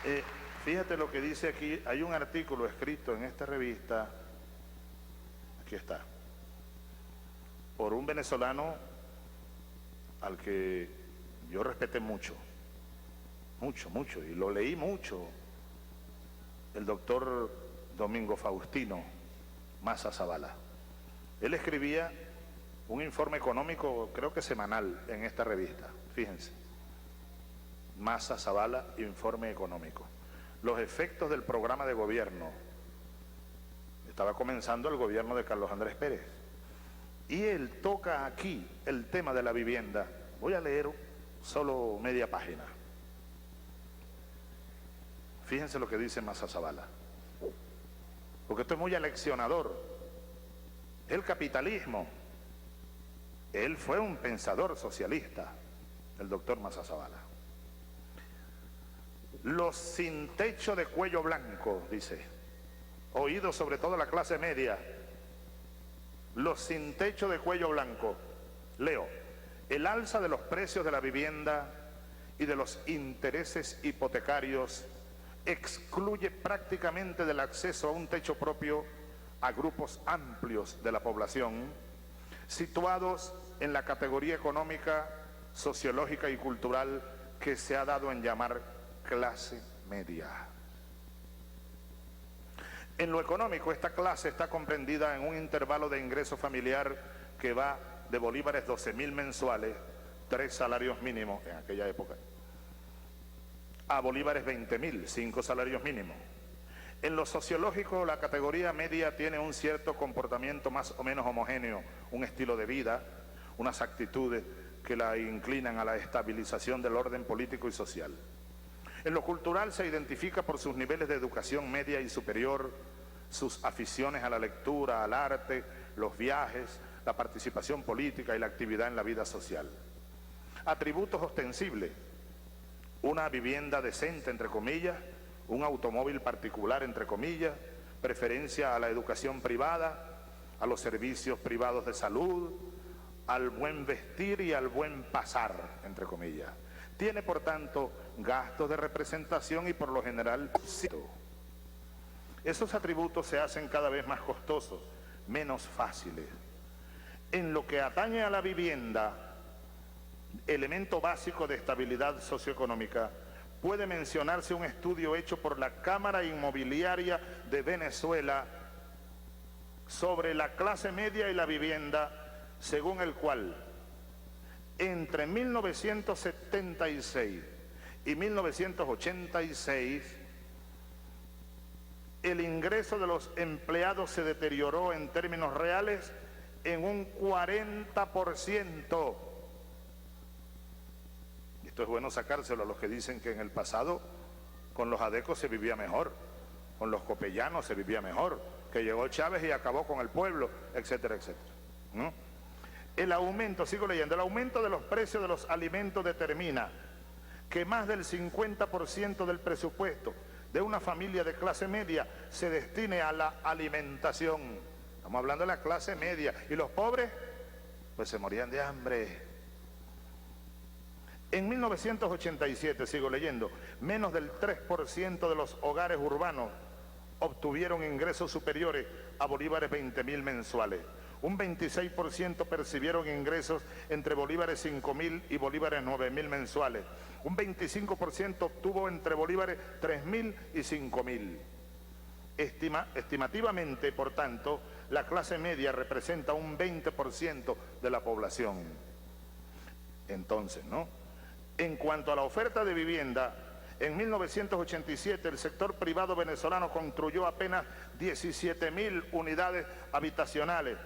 Eh, Fíjate lo que dice aquí, hay un artículo escrito en esta revista, aquí está, por un venezolano al que yo respeté mucho, mucho, y lo leí mucho, el doctor Domingo Faustino Maza Zavala. Él escribía un informe económico, creo que semanal, en esta revista, fíjense. Maza Zavala, informe económico. Los efectos del programa de gobierno. Estaba comenzando el gobierno de Carlos Andrés Pérez. Y él toca aquí el tema de la vivienda. Voy a leer solo media página. Fíjense lo que dice Maza Zavala, porque esto es muy aleccionador. El capitalismo, él fue un pensador socialista, el doctor Maza Zavala. Los sin techo de cuello blanco, dice, oídos sobre todo la clase media, los sin techo de cuello blanco, leo, el alza de los precios de la vivienda y de los intereses hipotecarios excluye prácticamente del acceso a un techo propio a grupos amplios de la población, situados en la categoría económica, sociológica y cultural que se ha dado en llamar clase media. En lo económico, esta clase está comprendida en un intervalo de ingreso familiar que va de bolívares 12.000 mensuales, 3 salarios mínimos en aquella época, a bolívares 20.000, 5 salarios mínimos. En lo sociológico, la categoría media tiene un cierto comportamiento más o menos homogéneo, un estilo de vida, unas actitudes que la inclinan a la estabilización del orden político y social. En lo cultural se identifica por sus niveles de educación media y superior, sus aficiones a la lectura, al arte, los viajes, la participación política y la actividad en la vida social. Atributos ostensibles: una vivienda decente, entre comillas, un automóvil particular, entre comillas, preferencia a la educación privada, a los servicios privados de salud, al buen vestir y al buen pasar, entre comillas. Tiene, por tanto, gastos de representación y, por lo general, esos atributos se hacen cada vez más costosos, menos fáciles. En lo que atañe a la vivienda, elemento básico de estabilidad socioeconómica, puede mencionarse un estudio hecho por la Cámara Inmobiliaria de Venezuela sobre la clase media y la vivienda, según el cual entre 1976 y 1986 el ingreso de los empleados se deterioró en términos reales en un 40%. Esto es bueno sacárselo a los que dicen que en el pasado con los adecos se vivía mejor, con los copellanos se vivía mejor, que llegó Chávez y acabó con el pueblo, etcétera, etcétera, ¿no? El aumento, sigo leyendo, el aumento de los precios de los alimentos determina que más del 50% del presupuesto de una familia de clase media se destine a la alimentación. Estamos hablando de la clase media. ¿Y los pobres? Pues se morían de hambre. En 1987, sigo leyendo, menos del 3% de los hogares urbanos obtuvieron ingresos superiores a bolívares 20.000 mensuales. Un 26% percibieron ingresos entre bolívares 5.000 y bolívares 9.000 mensuales. Un 25% obtuvo entre bolívares 3.000 y 5.000. Estimativamente, por tanto, la clase media representa un 20% de la población. Entonces, ¿no? En cuanto a la oferta de vivienda, en 1987 el sector privado venezolano construyó apenas 17.000 unidades habitacionales,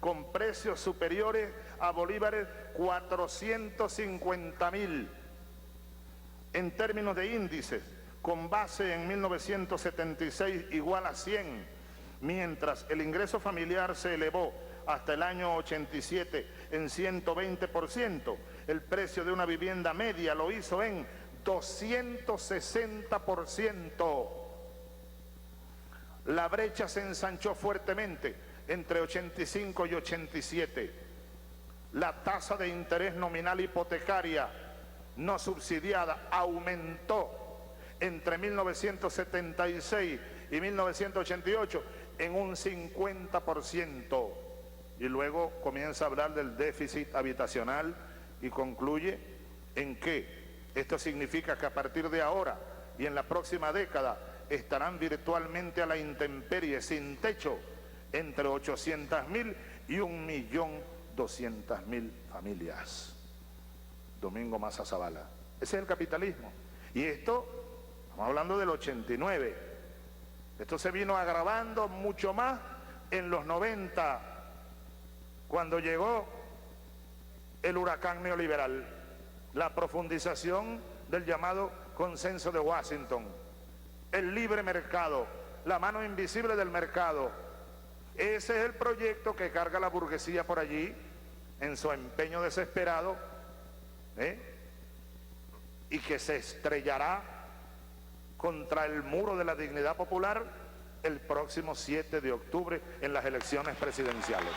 con precios superiores a bolívares 450.000. En términos de índices, con base en 1976 igual a 100, mientras el ingreso familiar se elevó hasta el año 87 en 120%, el precio de una vivienda media lo hizo en 260%. La brecha se ensanchó fuertemente entre 85 y 87. La tasa de interés nominal hipotecaria no subsidiada aumentó entre 1976 y 1988 en un 50%. Y luego comienza a hablar del déficit habitacional y concluye en que esto significa que a partir de ahora y en la próxima década estarán virtualmente a la intemperie, sin techo, entre 800.000 y 1.200.000 familias. Domingo Maza Zavala. Ese es el capitalismo. Y esto, estamos hablando del 89. Esto se vino agravando mucho más en los 90, cuando llegó el huracán neoliberal, la profundización del llamado consenso de Washington, el libre mercado, la mano invisible del mercado. Ese es el proyecto que carga la burguesía por allí en su empeño desesperado, y que se estrellará contra el muro de la dignidad popular el próximo 7 de octubre en las elecciones presidenciales.